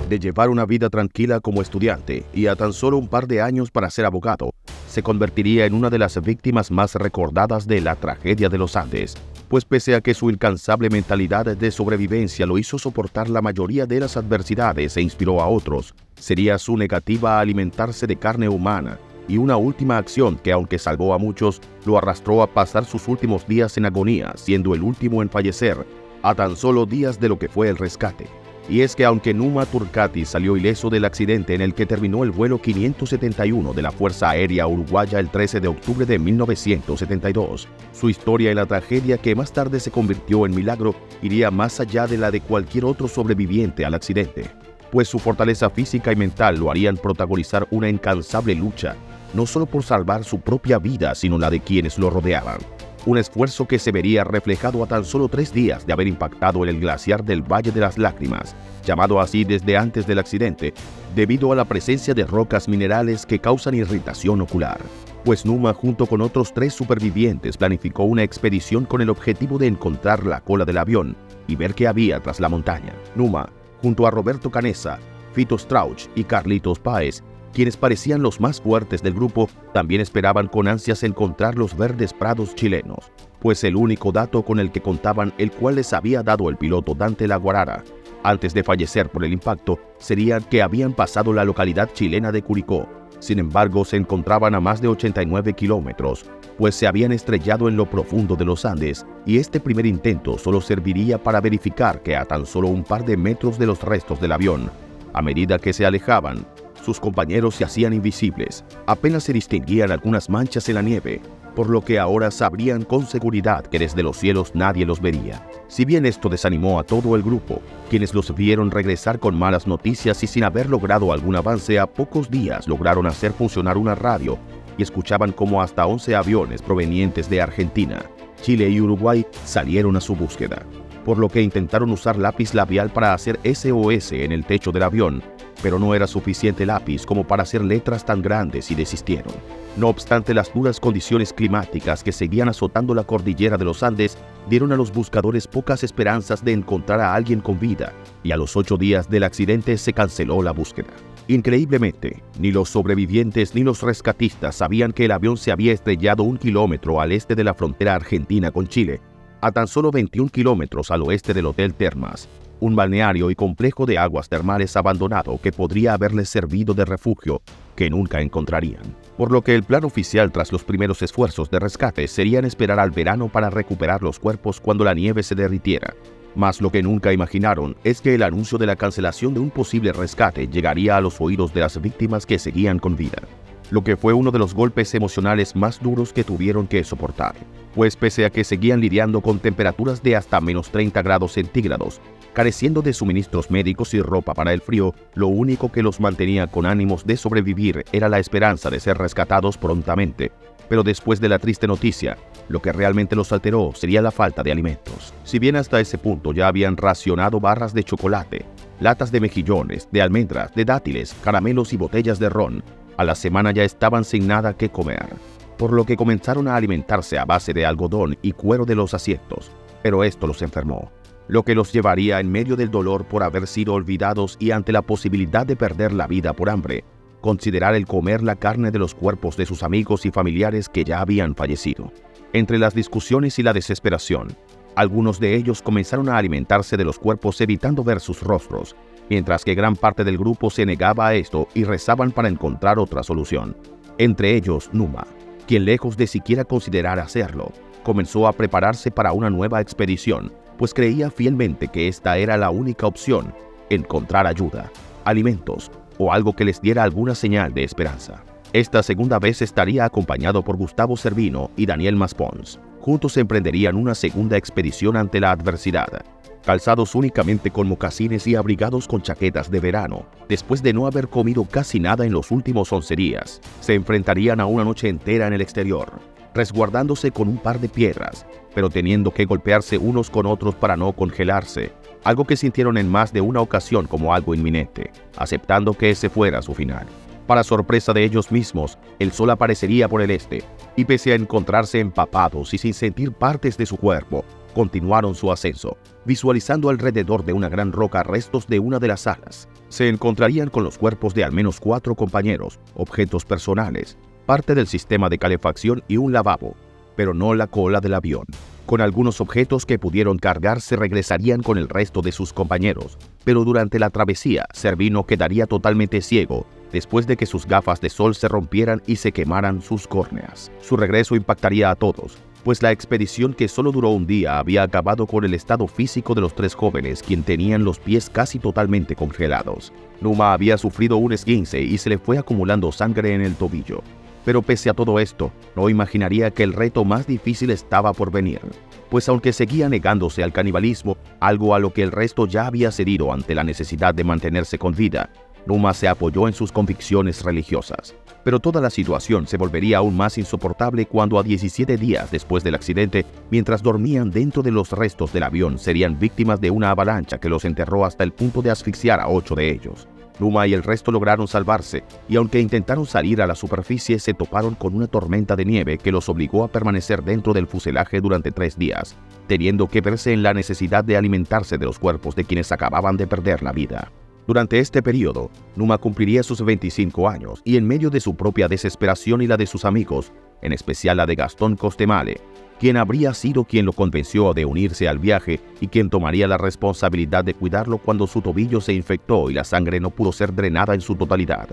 De llevar una vida tranquila como estudiante y a tan solo un par de años para ser abogado, se convertiría en una de las víctimas más recordadas de la tragedia de los Andes, pues pese a que su incansable mentalidad de sobrevivencia lo hizo soportar la mayoría de las adversidades e inspiró a otros, sería su negativa a alimentarse de carne humana y una última acción que, aunque salvó a muchos, lo arrastró a pasar sus últimos días en agonía, siendo el último en fallecer, a tan solo días de lo que fue el rescate. Y es que aunque Numa Turcati salió ileso del accidente en el que terminó el vuelo 571 de la Fuerza Aérea Uruguaya el 13 de octubre de 1972, su historia y la tragedia que más tarde se convirtió en milagro iría más allá de la de cualquier otro sobreviviente al accidente, pues su fortaleza física y mental lo harían protagonizar una incansable lucha, no solo por salvar su propia vida, sino la de quienes lo rodeaban. Un esfuerzo que se vería reflejado a tan solo 3 días de haber impactado en el glaciar del Valle de las Lágrimas, llamado así desde antes del accidente, debido a la presencia de rocas minerales que causan irritación ocular. Pues Numa, junto con otros 3 supervivientes, planificó una expedición con el objetivo de encontrar la cola del avión y ver qué había tras la montaña. Numa, junto a Roberto Canessa, Fito Strauch y Carlitos Páez, quienes parecían los más fuertes del grupo, también esperaban con ansias encontrar los verdes prados chilenos, pues el único dato con el que contaban, el cual les había dado el piloto Dante La Guarara antes de fallecer por el impacto, sería que habían pasado la localidad chilena de Curicó. Sin embargo, se encontraban a más de 89 kilómetros, pues se habían estrellado en lo profundo de los Andes, y este primer intento solo serviría para verificar que a tan solo un par de metros de los restos del avión, a medida que se alejaban, sus compañeros se hacían invisibles, apenas se distinguían algunas manchas en la nieve, por lo que ahora sabrían con seguridad que desde los cielos nadie los vería. Si bien esto desanimó a todo el grupo, quienes los vieron regresar con malas noticias y sin haber logrado algún avance, a pocos días lograron hacer funcionar una radio y escuchaban cómo hasta 11 aviones provenientes de Argentina, Chile y Uruguay salieron a su búsqueda, por lo que intentaron usar lápiz labial para hacer SOS en el techo del avión, pero no era suficiente lápiz como para hacer letras tan grandes y desistieron. No obstante, las duras condiciones climáticas que seguían azotando la cordillera de los Andes dieron a los buscadores pocas esperanzas de encontrar a alguien con vida, y a los 8 días del accidente se canceló la búsqueda. Increíblemente, ni los sobrevivientes ni los rescatistas sabían que el avión se había estrellado 1 kilómetro al este de la frontera argentina con Chile, a tan solo 21 kilómetros al oeste del Hotel Termas, un balneario y complejo de aguas termales abandonado que podría haberles servido de refugio que nunca encontrarían. Por lo que el plan oficial tras los primeros esfuerzos de rescate serían esperar al verano para recuperar los cuerpos cuando la nieve se derritiera. Mas lo que nunca imaginaron es que el anuncio de la cancelación de un posible rescate llegaría a los oídos de las víctimas que seguían con vida, lo que fue uno de los golpes emocionales más duros que tuvieron que soportar, pues pese a que seguían lidiando con temperaturas de hasta menos 30 grados centígrados, careciendo de suministros médicos y ropa para el frío, lo único que los mantenía con ánimos de sobrevivir era la esperanza de ser rescatados prontamente. Pero después de la triste noticia, lo que realmente los alteró sería la falta de alimentos. Si bien hasta ese punto ya habían racionado barras de chocolate, latas de mejillones, de almendras, de dátiles, caramelos y botellas de ron, a la semana ya estaban sin nada que comer, por lo que comenzaron a alimentarse a base de algodón y cuero de los asientos, pero esto los enfermó, lo que los llevaría en medio del dolor por haber sido olvidados y ante la posibilidad de perder la vida por hambre, considerar el comer la carne de los cuerpos de sus amigos y familiares que ya habían fallecido. Entre las discusiones y la desesperación, algunos de ellos comenzaron a alimentarse de los cuerpos evitando ver sus rostros, mientras que gran parte del grupo se negaba a esto y rezaban para encontrar otra solución. Entre ellos, Numa, quien lejos de siquiera considerar hacerlo, comenzó a prepararse para una nueva expedición, pues creía fielmente que esta era la única opción: encontrar ayuda, alimentos o algo que les diera alguna señal de esperanza. Esta segunda vez estaría acompañado por Gustavo Cervino y Daniel Maspons. Juntos emprenderían una segunda expedición ante la adversidad, calzados únicamente con mocasines y abrigados con chaquetas de verano. Después de no haber comido casi nada en los últimos 11 días, se enfrentarían a una noche entera en el exterior, resguardándose con un par de piedras, pero teniendo que golpearse unos con otros para no congelarse, algo que sintieron en más de una ocasión como algo inminente, aceptando que ese fuera su final. Para sorpresa de ellos mismos, el sol aparecería por el este, y pese a encontrarse empapados y sin sentir partes de su cuerpo, continuaron su ascenso, visualizando alrededor de una gran roca restos de una de las alas. Se encontrarían con los cuerpos de al menos 4 compañeros, objetos personales, parte del sistema de calefacción y un lavabo, pero no la cola del avión. Con algunos objetos que pudieron cargar se regresarían con el resto de sus compañeros, pero durante la travesía, Servino quedaría totalmente ciego después de que sus gafas de sol se rompieran y se quemaran sus córneas. Su regreso impactaría a todos, pues la expedición, que solo duró un día, había acabado con el estado físico de los 3 jóvenes, quien tenían los pies casi totalmente congelados. Numa había sufrido un esguince y se le fue acumulando sangre en el tobillo. Pero pese a todo esto, no imaginaría que el reto más difícil estaba por venir, pues aunque seguía negándose al canibalismo, algo a lo que el resto ya había cedido ante la necesidad de mantenerse con vida, Numa se apoyó en sus convicciones religiosas. Pero toda la situación se volvería aún más insoportable cuando a 17 días después del accidente, mientras dormían dentro de los restos del avión, serían víctimas de una avalancha que los enterró hasta el punto de asfixiar a 8 de ellos. Numa y el resto lograron salvarse, y aunque intentaron salir a la superficie, se toparon con una tormenta de nieve que los obligó a permanecer dentro del fuselaje durante 3 días, teniendo que verse en la necesidad de alimentarse de los cuerpos de quienes acababan de perder la vida. Durante este periodo, Numa cumpliría sus 25 años, y en medio de su propia desesperación y la de sus amigos, en especial la de Gastón Costemale, quien habría sido quien lo convenció de unirse al viaje y quien tomaría la responsabilidad de cuidarlo cuando su tobillo se infectó y la sangre no pudo ser drenada en su totalidad.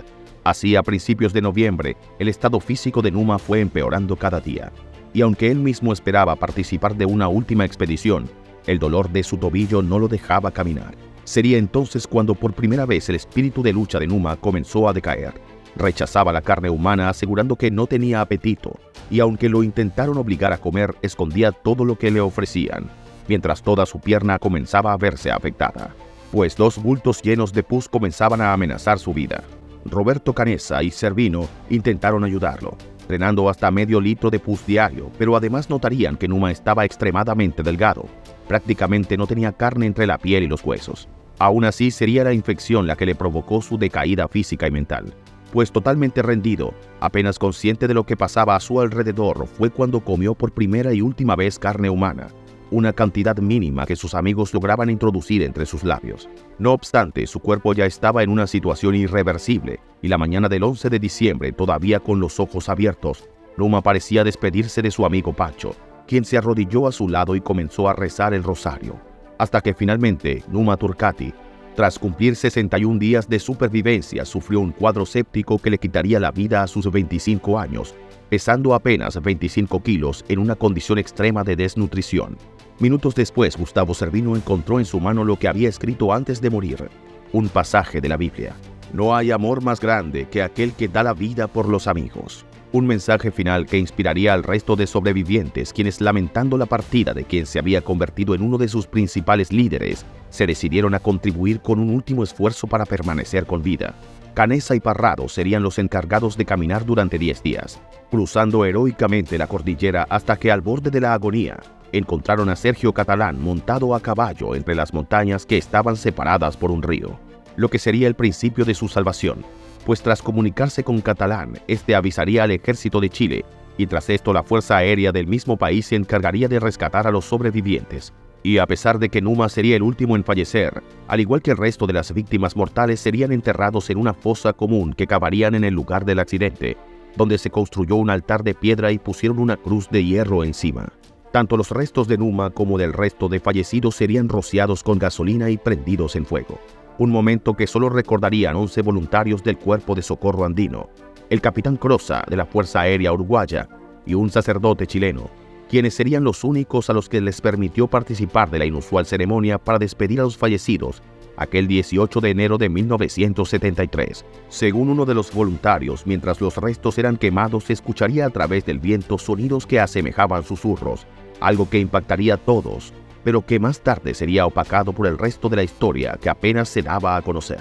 Así, a principios de noviembre, el estado físico de Numa fue empeorando cada día, y aunque él mismo esperaba participar de una última expedición, el dolor de su tobillo no lo dejaba caminar. Sería entonces cuando por primera vez el espíritu de lucha de Numa comenzó a decaer. Rechazaba la carne humana, asegurando que no tenía apetito, y aunque lo intentaron obligar a comer, escondía todo lo que le ofrecían, mientras toda su pierna comenzaba a verse afectada, pues 2 bultos llenos de pus comenzaban a amenazar su vida. Roberto Canessa y Servino intentaron ayudarlo, drenando hasta medio litro de pus diario, pero además notarían que Numa estaba extremadamente delgado. Prácticamente no tenía carne entre la piel y los huesos. Aún así, sería la infección la que le provocó su decaída física y mental, pues totalmente rendido, apenas consciente de lo que pasaba a su alrededor, fue cuando comió por primera y última vez carne humana, una cantidad mínima que sus amigos lograban introducir entre sus labios. No obstante, su cuerpo ya estaba en una situación irreversible, y la mañana del 11 de diciembre, todavía con los ojos abiertos, Numa parecía despedirse de su amigo Pacho, quien se arrodilló a su lado y comenzó a rezar el rosario, hasta que finalmente Numa Turcati, tras cumplir 61 días de supervivencia, sufrió un cuadro séptico que le quitaría la vida a sus 25 años, pesando apenas 25 kilos en una condición extrema de desnutrición. Minutos después, Gustavo Servino encontró en su mano lo que había escrito antes de morir, un pasaje de la Biblia. No hay amor más grande que aquel que da la vida por los amigos. Un mensaje final que inspiraría al resto de sobrevivientes, quienes, lamentando la partida de quien se había convertido en uno de sus principales líderes, se decidieron a contribuir con un último esfuerzo para permanecer con vida. Canessa y Parrado serían los encargados de caminar durante 10 días, cruzando heroicamente la cordillera hasta que, al borde de la agonía, encontraron a Sergio Catalán montado a caballo entre las montañas que estaban separadas por un río, lo que sería el principio de su salvación, pues tras comunicarse con Catalán, este avisaría al ejército de Chile, y tras esto la Fuerza Aérea del mismo país se encargaría de rescatar a los sobrevivientes. Y a pesar de que Numa sería el último en fallecer, al igual que el resto de las víctimas mortales, serían enterrados en una fosa común que cavarían en el lugar del accidente, donde se construyó un altar de piedra y pusieron una cruz de hierro encima. Tanto los restos de Numa como del resto de fallecidos serían rociados con gasolina y prendidos en fuego. Un momento que solo recordarían 11 voluntarios del Cuerpo de Socorro Andino, el capitán Crosa de la Fuerza Aérea Uruguaya y un sacerdote chileno, quienes serían los únicos a los que les permitió participar de la inusual ceremonia para despedir a los fallecidos aquel 18 de enero de 1973. Según uno de los voluntarios, mientras los restos eran quemados, se escucharía a través del viento sonidos que asemejaban susurros, algo que impactaría a todos, pero que más tarde sería opacado por el resto de la historia que apenas se daba a conocer.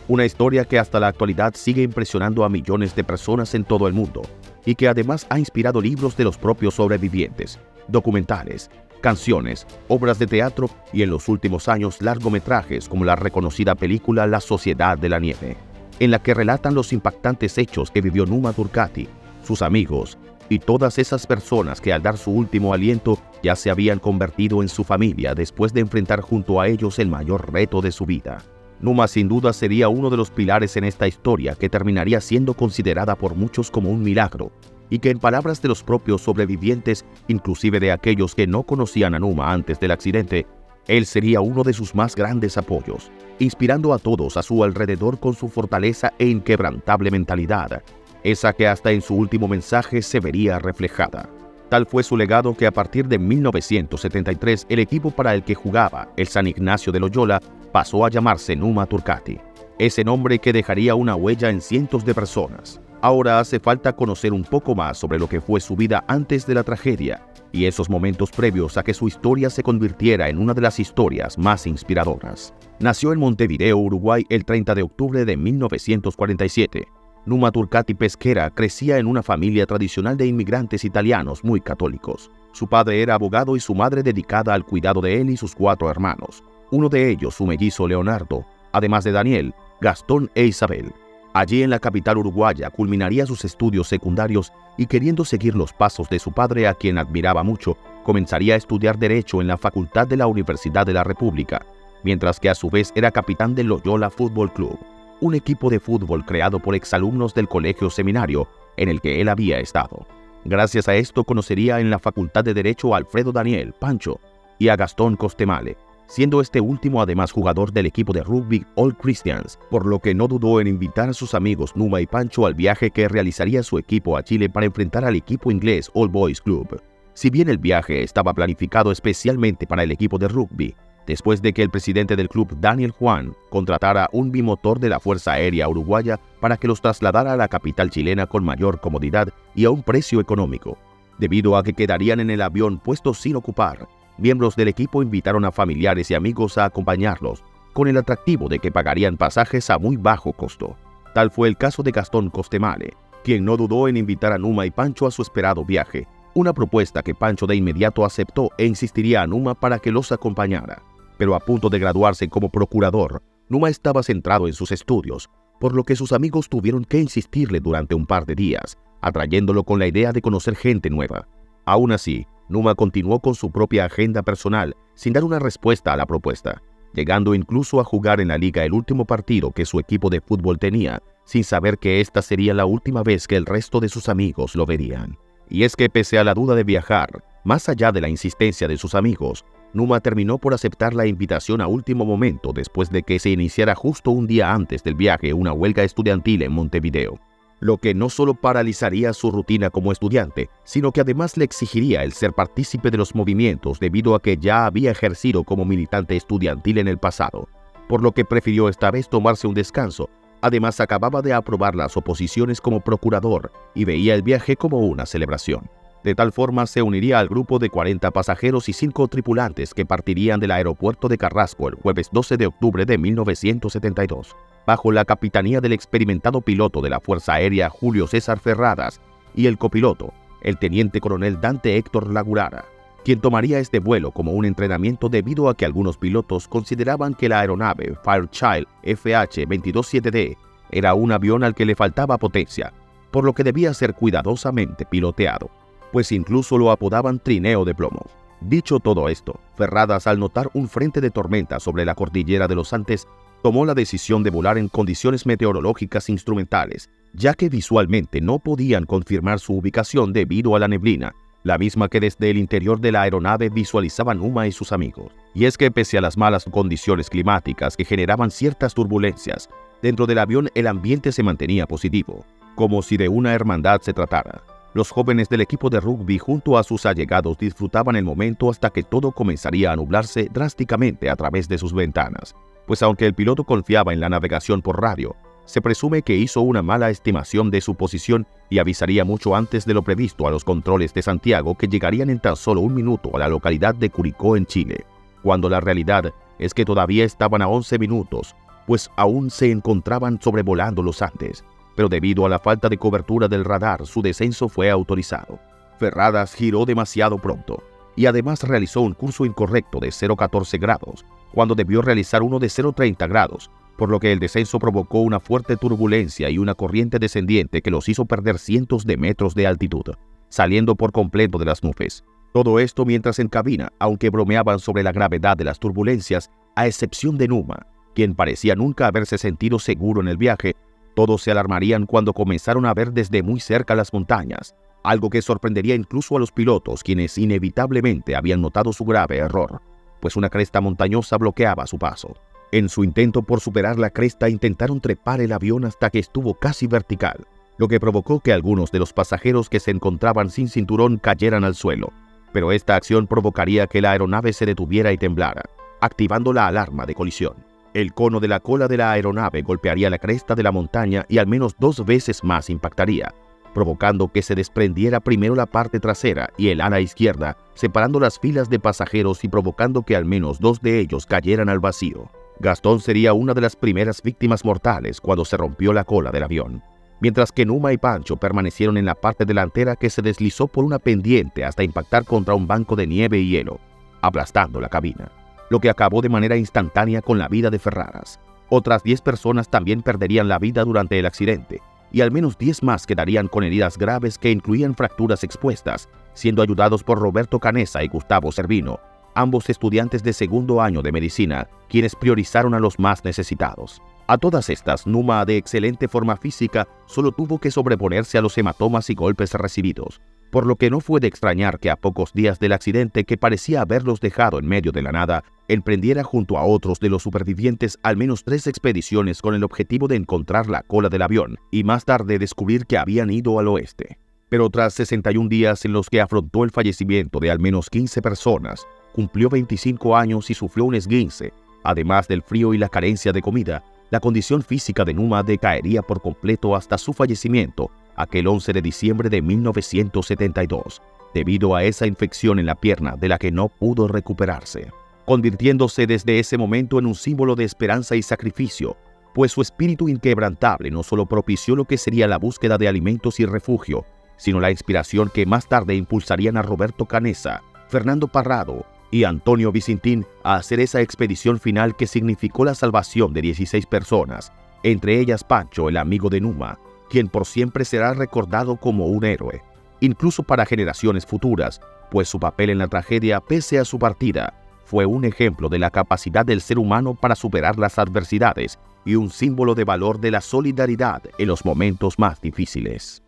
Una historia que hasta la actualidad sigue impresionando a millones de personas en todo el mundo y que además ha inspirado libros de los propios sobrevivientes, documentales, canciones, obras de teatro y en los últimos años largometrajes como la reconocida película La Sociedad de la Nieve, en la que relatan los impactantes hechos que vivió Numa Turcati, sus amigos y todas esas personas que al dar su último aliento ya se habían convertido en su familia después de enfrentar junto a ellos el mayor reto de su vida. Numa sin duda sería uno de los pilares en esta historia que terminaría siendo considerada por muchos como un milagro, y que en palabras de los propios sobrevivientes, inclusive de aquellos que no conocían a Numa antes del accidente, él sería uno de sus más grandes apoyos, inspirando a todos a su alrededor con su fortaleza e inquebrantable mentalidad, esa que hasta en su último mensaje se vería reflejada. Tal fue su legado que a partir de 1973 el equipo para el que jugaba, el San Ignacio de Loyola, pasó a llamarse Numa Turcati, ese nombre que dejaría una huella en cientos de personas. Ahora hace falta conocer un poco más sobre lo que fue su vida antes de la tragedia y esos momentos previos a que su historia se convirtiera en una de las historias más inspiradoras. Nació en Montevideo, Uruguay, el 30 de octubre de 1947. Numa Turcati Pesquera crecía en una familia tradicional de inmigrantes italianos muy católicos. Su padre era abogado y su madre dedicada al cuidado de él y sus 4 hermanos. Uno de ellos, su mellizo Leonardo, además de Daniel, Gastón e Isabel. Allí en la capital uruguaya culminaría sus estudios secundarios y, queriendo seguir los pasos de su padre, a quien admiraba mucho, comenzaría a estudiar Derecho en la Facultad de la Universidad de la República, mientras que a su vez era capitán del Loyola Fútbol Club, un equipo de fútbol creado por exalumnos del Colegio Seminario en el que él había estado. Gracias a esto conocería en la Facultad de Derecho a Alfredo Daniel, Pancho, y a Gastón Costemale, siendo este último además jugador del equipo de rugby All Christians, por lo que no dudó en invitar a sus amigos Numa y Pancho al viaje que realizaría su equipo a Chile para enfrentar al equipo inglés All Boys Club. Si bien el viaje estaba planificado especialmente para el equipo de rugby, después de que el presidente del club, Daniel Juan, contratara un bimotor de la Fuerza Aérea Uruguaya para que los trasladara a la capital chilena con mayor comodidad y a un precio económico. Debido a que quedarían en el avión puestos sin ocupar, miembros del equipo invitaron a familiares y amigos a acompañarlos, con el atractivo de que pagarían pasajes a muy bajo costo. Tal fue el caso de Gastón Costemale, quien no dudó en invitar a Numa y Pancho a su esperado viaje, una propuesta que Pancho de inmediato aceptó e insistiría a Numa para que los acompañara. Pero a punto de graduarse como procurador, Numa estaba centrado en sus estudios, por lo que sus amigos tuvieron que insistirle durante un par de días, atrayéndolo con la idea de conocer gente nueva. Aún así, Numa continuó con su propia agenda personal sin dar una respuesta a la propuesta, llegando incluso a jugar en la liga el último partido que su equipo de fútbol tenía, sin saber que esta sería la última vez que el resto de sus amigos lo verían. Y es que pese a la duda de viajar, más allá de la insistencia de sus amigos, Numa terminó por aceptar la invitación a último momento después de que se iniciara justo un día antes del viaje una huelga estudiantil en Montevideo, lo que no solo paralizaría su rutina como estudiante, sino que además le exigiría el ser partícipe de los movimientos debido a que ya había ejercido como militante estudiantil en el pasado, por lo que prefirió esta vez tomarse un descanso. Además, acababa de aprobar las oposiciones como procurador y veía el viaje como una celebración. De tal forma, se uniría al grupo de 40 pasajeros y 5 tripulantes que partirían del aeropuerto de Carrasco el jueves 12 de octubre de 1972, bajo la capitanía del experimentado piloto de la Fuerza Aérea Julio César Ferradas y el copiloto, el teniente coronel Dante Héctor Lagurara, quien tomaría este vuelo como un entrenamiento debido a que algunos pilotos consideraban que la aeronave Fairchild FH-227D era un avión al que le faltaba potencia, por lo que debía ser cuidadosamente piloteado, pues incluso lo apodaban trineo de plomo. Dicho todo esto, Ferradas, al notar un frente de tormenta sobre la cordillera de los Andes, tomó la decisión de volar en condiciones meteorológicas instrumentales, ya que visualmente no podían confirmar su ubicación debido a la neblina, la misma que desde el interior de la aeronave visualizaban Numa y sus amigos. Y es que pese a las malas condiciones climáticas que generaban ciertas turbulencias, dentro del avión el ambiente se mantenía positivo, como si de una hermandad se tratara. Los jóvenes del equipo de rugby junto a sus allegados disfrutaban el momento hasta que todo comenzaría a nublarse drásticamente a través de sus ventanas, pues aunque el piloto confiaba en la navegación por radio, se presume que hizo una mala estimación de su posición y avisaría mucho antes de lo previsto a los controles de Santiago que llegarían en tan solo un minuto a la localidad de Curicó en Chile, cuando la realidad es que todavía estaban a 11 minutos, pues aún se encontraban sobrevolando los Andes. Pero debido a la falta de cobertura del radar, su descenso fue autorizado. Ferradas giró demasiado pronto y además realizó un curso incorrecto de 0,14 grados, cuando debió realizar uno de 0,30 grados, por lo que el descenso provocó una fuerte turbulencia y una corriente descendiente que los hizo perder cientos de metros de altitud. saliendo por completo de las nubes. Todo esto mientras en cabina, aunque bromeaban sobre la gravedad de las turbulencias, a excepción de Numa, quien parecía nunca haberse sentido seguro en el viaje, todos se alarmarían cuando comenzaron a ver desde muy cerca las montañas, algo que sorprendería incluso a los pilotos, quienes inevitablemente habían notado su grave error, pues una cresta montañosa bloqueaba su paso. En su intento por superar la cresta intentaron trepar el avión hasta que estuvo casi vertical, lo que provocó que algunos de los pasajeros que se encontraban sin cinturón cayeran al suelo. Pero esta acción provocaría que la aeronave se detuviera y temblara, activando la alarma de colisión. El cono de la cola de la aeronave golpearía la cresta de la montaña y al menos 2 veces más impactaría, provocando que se desprendiera primero la parte trasera y el ala izquierda, separando las filas de pasajeros y provocando que al menos 2 de ellos cayeran al vacío. Gastón sería una de las primeras víctimas mortales cuando se rompió la cola del avión, mientras que Numa y Pancho permanecieron en la parte delantera que se deslizó por una pendiente hasta impactar contra un banco de nieve y hielo, aplastando la cabina, lo que acabó de manera instantánea con la vida de Ferraras. Otras 10 personas también perderían la vida durante el accidente, y al menos 10 más quedarían con heridas graves que incluían fracturas expuestas, siendo ayudados por Roberto Canessa y Gustavo Cervino, ambos estudiantes de segundo año de medicina, quienes priorizaron a los más necesitados. A todas estas, Numa, de excelente forma física, solo tuvo que sobreponerse a los hematomas y golpes recibidos, por lo que no fue de extrañar que a pocos días del accidente, que parecía haberlos dejado en medio de la nada, emprendiera junto a otros de los supervivientes al menos 3 expediciones con el objetivo de encontrar la cola del avión y más tarde descubrir que habían ido al oeste. Pero tras 61 días en los que afrontó el fallecimiento de al menos 15 personas, cumplió 25 años y sufrió un esguince. Además del frío y la carencia de comida, la condición física de Numa decaería por completo hasta su fallecimiento aquel 11 de diciembre de 1972, debido a esa infección en la pierna de la que no pudo recuperarse, convirtiéndose desde ese momento en un símbolo de esperanza y sacrificio, pues su espíritu inquebrantable no solo propició lo que sería la búsqueda de alimentos y refugio, sino la inspiración que más tarde impulsarían a Roberto Canessa, Fernando Parrado y Antonio Vicentín a hacer esa expedición final que significó la salvación de 16 personas, entre ellas Pancho, el amigo de Numa, quien por siempre será recordado como un héroe, incluso para generaciones futuras, pues su papel en la tragedia, pese a su partida, fue un ejemplo de la capacidad del ser humano para superar las adversidades y un símbolo de valor de la solidaridad en los momentos más difíciles.